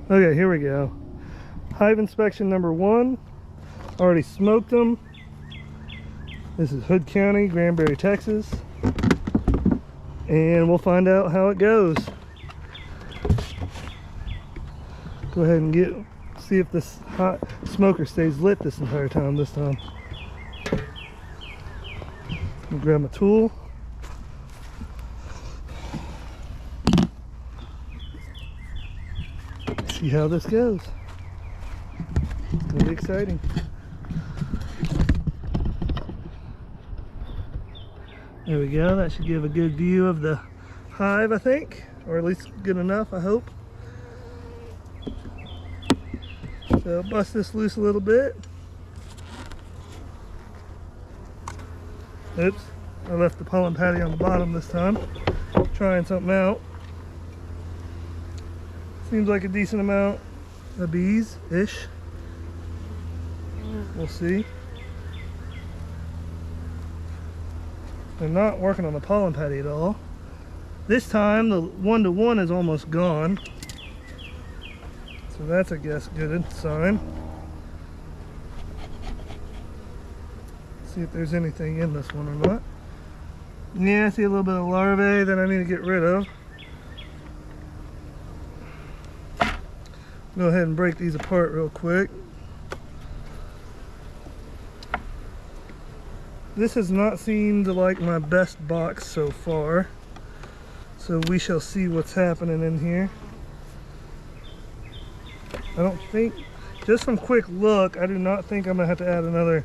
Okay, here we go. Hive inspection number 1. Already smoked them. This is Hood County, Granbury, Texas. And we'll find out how it goes. Go ahead and see if this hot smoker stays lit this entire time this time. I'll grab my tool. See how this goes. It's gonna be exciting. There we go. That should give a good view of the hive, I think, or at least good enough, I hope. So bust this loose a little bit. Oops, I left the pollen patty on the bottom this time. Trying something out. Seems like a decent amount of bees-ish. We'll see. They're not working on the pollen patty at all. This time the 1-to-1 is almost gone. So that's, I guess, a good sign. See if there's anything in this one or not. Yeah, I see a little bit of larvae that I need to get rid of. Go ahead and break these apart real quick. This has not seemed like my best box so far, so we shall see what's happening in here. I don't think, just from quick look, I do not think I'm gonna have to add another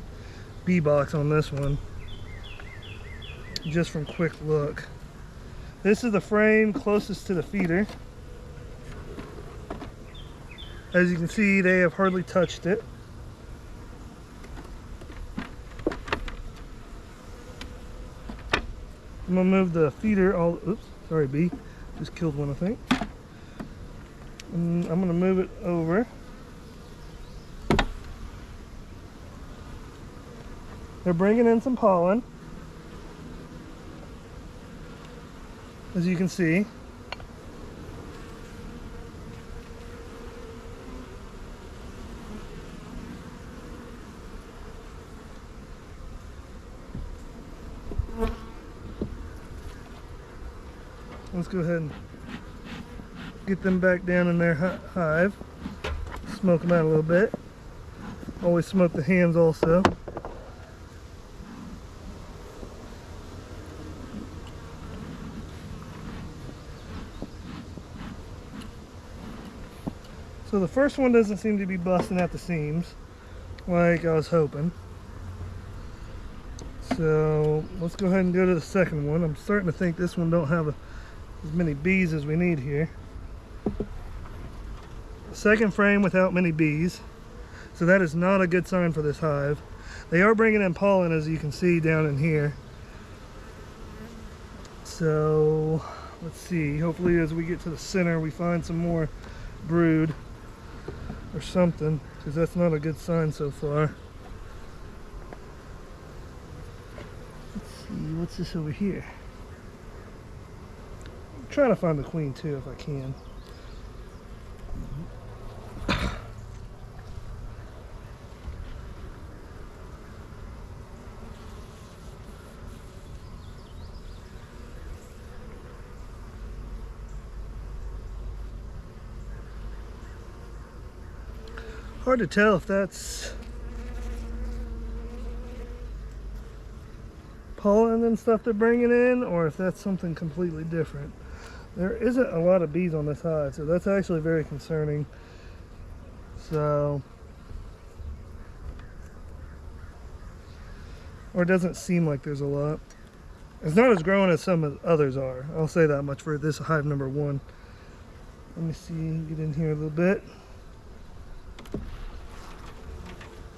bee box on this one. Just from quick look. This is the frame closest to the feeder. As you can see, they have hardly touched it. I'm gonna move the feeder oops, sorry bee, just killed one I think. And I'm gonna move it over. They're bringing in some pollen, as you can see. Let's go ahead and get them back down in their hive. Smoke them out a little bit. Always smoke the hands also. So the first one doesn't seem to be busting at the seams like I was hoping. So let's go ahead and go to the second one. I'm starting to think this one don't have as many bees as we need here. Second frame without many bees. So that is not a good sign for this hive. They are bringing in pollen, as you can see down in here. So let's see. Hopefully as we get to the center we find some more brood or something, because that's not a good sign so far. Let's see, what's this over here? I'm trying to find the queen too if I can. Hard to tell if that's pollen and stuff they're bringing in, or if that's something completely different. There isn't a lot of bees on this hive, so that's actually very concerning. So, or it doesn't seem like there's a lot. It's not as growing as some of the others are. I'll say that much for this hive number 1. Let me see, get in here a little bit.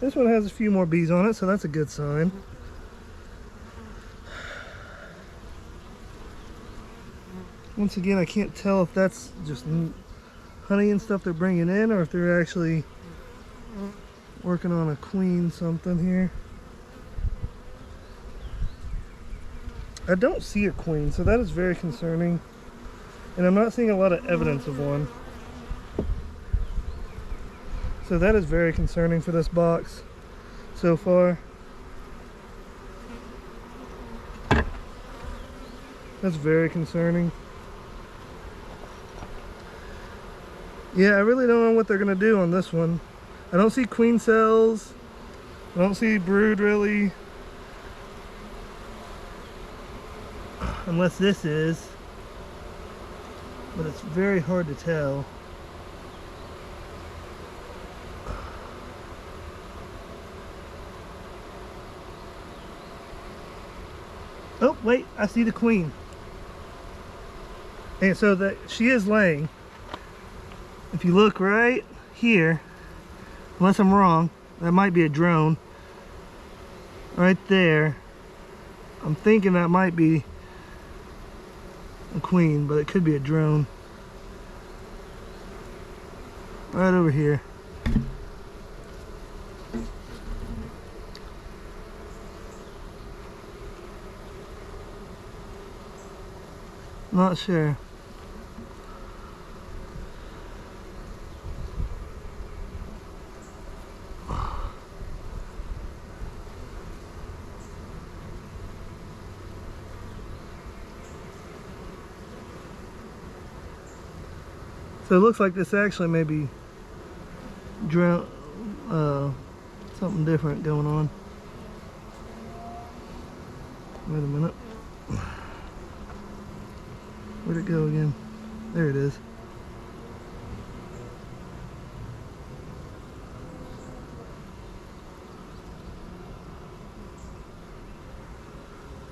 This one has a few more bees on it, so that's a good sign. Once again, I can't tell if that's just honey and stuff they're bringing in, or if they're actually working on a queen something here. I don't see a queen, so that is very concerning. And I'm not seeing a lot of evidence of one. So that is very concerning for this box so far. That's very concerning. Yeah, I really don't know what they're gonna do on this one. I don't see queen cells. I don't see brood really. Unless this is. But it's very hard to tell. Oh, wait, I see the queen. And so that she is laying. If you look right here, unless I'm wrong, that might be a drone. Right there. I'm thinking that might be a queen, but it could be a drone. Right over here. Not sure. So it looks like this actually may be something different going on. Wait a minute. Where'd it go again? There it is.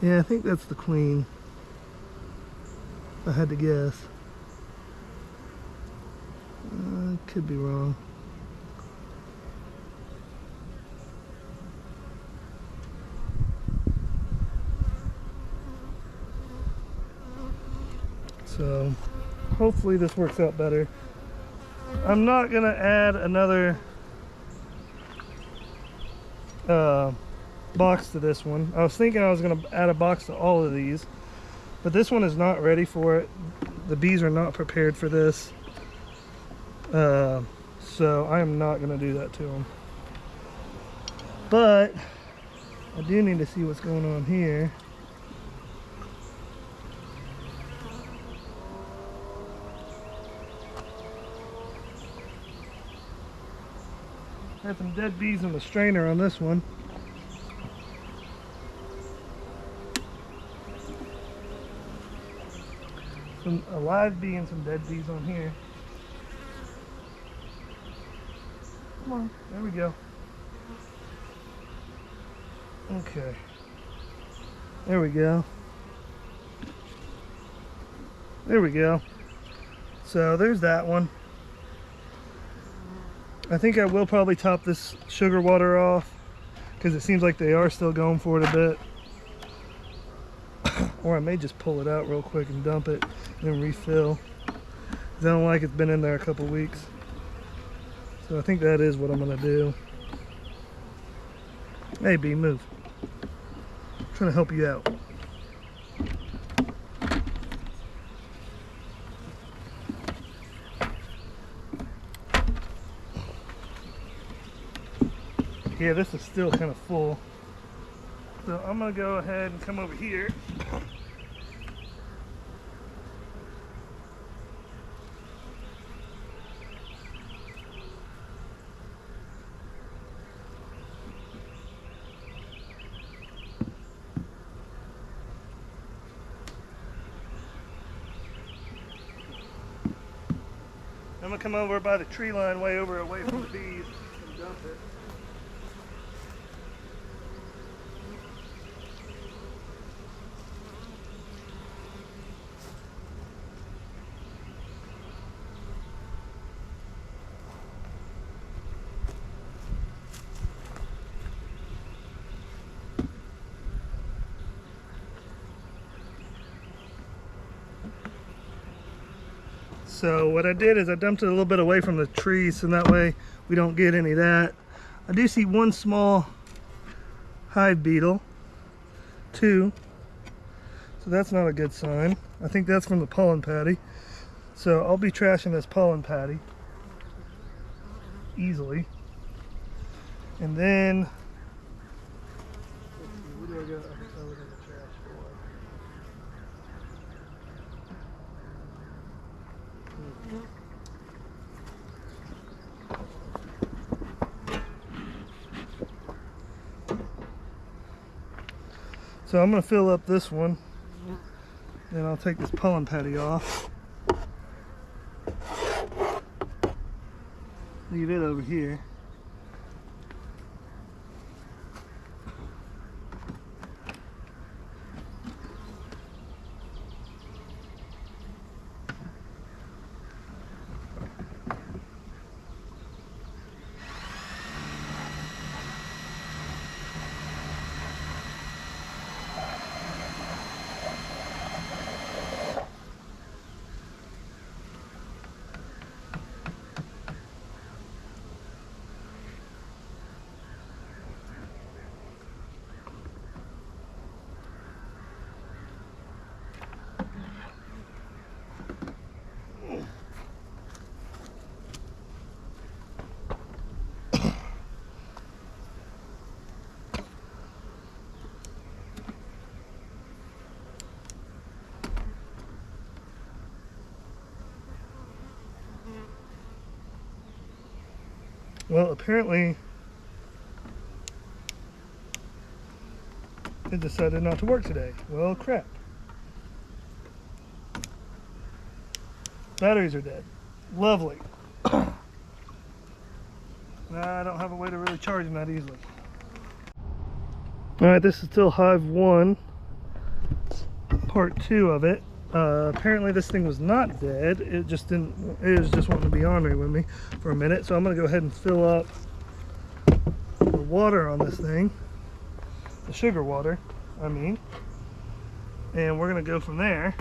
Yeah, I think that's the queen. If I had to guess. Could be wrong. So hopefully this works out better. I'm not gonna add another box to this one. I was thinking I was gonna add a box to all of these, but this one is not ready for it. The bees are not prepared for this. So I am not gonna do that to them. But I do need to see what's going on here. Had some dead bees in the strainer on this one. A live bee and some dead bees on here. Come on, there we go. Okay. There we go. There we go. So there's that one. I think I will probably top this sugar water off because it seems like they are still going for it a bit. Or I may just pull it out real quick and dump it and then refill. I don't like it's been in there a couple weeks. So I think that is what I'm gonna do. Hey bee, move. I'm trying to help you out. Yeah, this is still kind of full. So I'm gonna go ahead and come over here. I'm gonna come over by the tree line way away from the bees and dump it. So what I did is I dumped it a little bit away from the trees so that way we don't get any of that. I do see one small hive beetle, two, so that's not a good sign. I think that's from the pollen patty. So I'll be trashing this pollen patty. easily. And then what do I got? I can throw it in the trash for. So I'm going to fill up this one, then I'll take this pollen patty off. Leave it over here. Well, apparently it decided not to work today. Well, crap. Batteries are dead. Lovely. I don't have a way to really charge them that easily. Alright, this is still Hive 1, part 2 of it. Apparently this thing was not dead. It just didn't, it was just wanting to be ornery with me for a minute. So I'm going to go ahead and fill up the water on this thing. The sugar water, I mean. And we're going to go from there.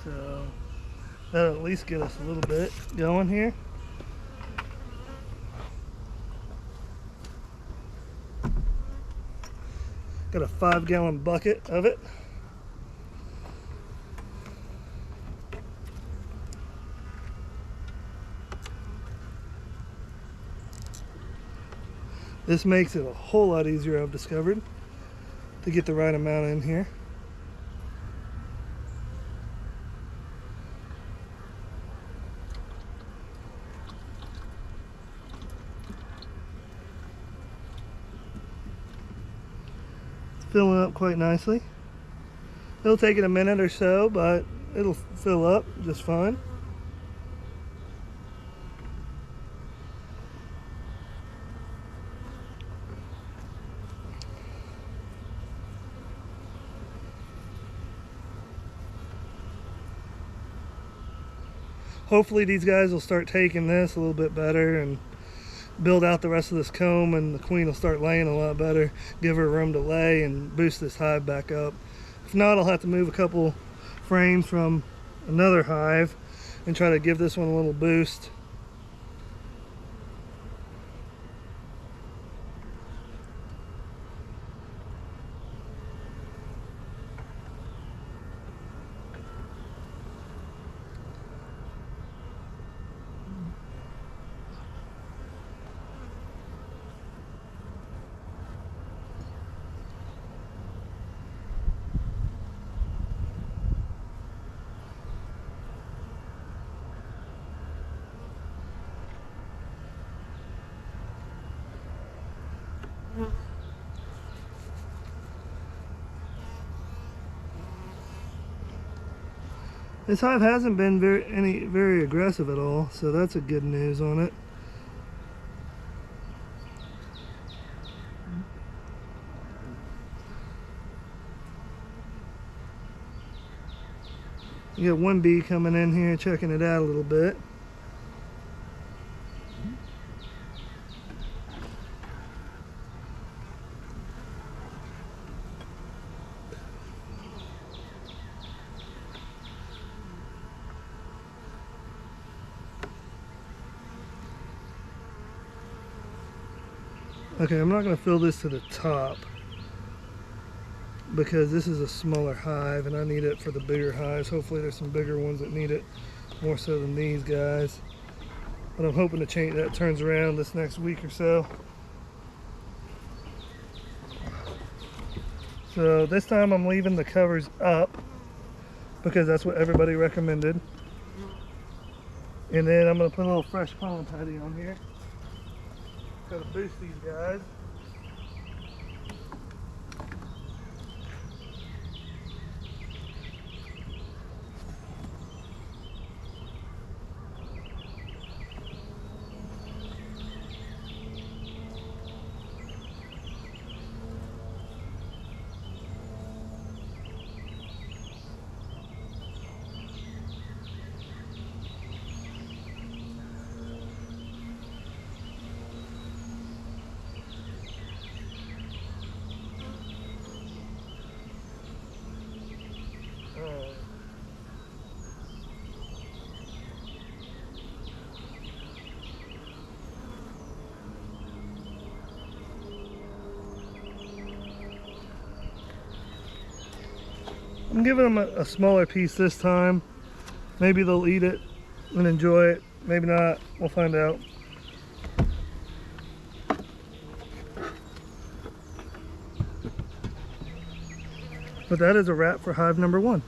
So that'll at least get us a little bit going here. Got a 5-gallon bucket of it. This makes it a whole lot easier, I've discovered, to get the right amount in here. Filling up quite nicely. It'll take it a minute or so, but it'll fill up just fine. Hopefully these guys will start taking this a little bit better and build out the rest of this comb, and the queen will start laying a lot better, give her room to lay and boost this hive back up. If not, I'll have to move a couple frames from another hive and try to give this one a little boost. This hive hasn't been very aggressive at all, so that's a good news on it. You got one bee coming in here, checking it out a little bit. Okay, I'm not going to fill this to the top because this is a smaller hive and I need it for the bigger hives. Hopefully there's some bigger ones that need it more so than these guys. But I'm hoping to change that turns around this next week or so. So this time I'm leaving the covers up because that's what everybody recommended. And then I'm going to put a little fresh pollen patty on here. Got to boost these guys. I'm giving them a smaller piece this time. Maybe they'll eat it and enjoy it. Maybe not. We'll find out. But that is a wrap for hive number 1.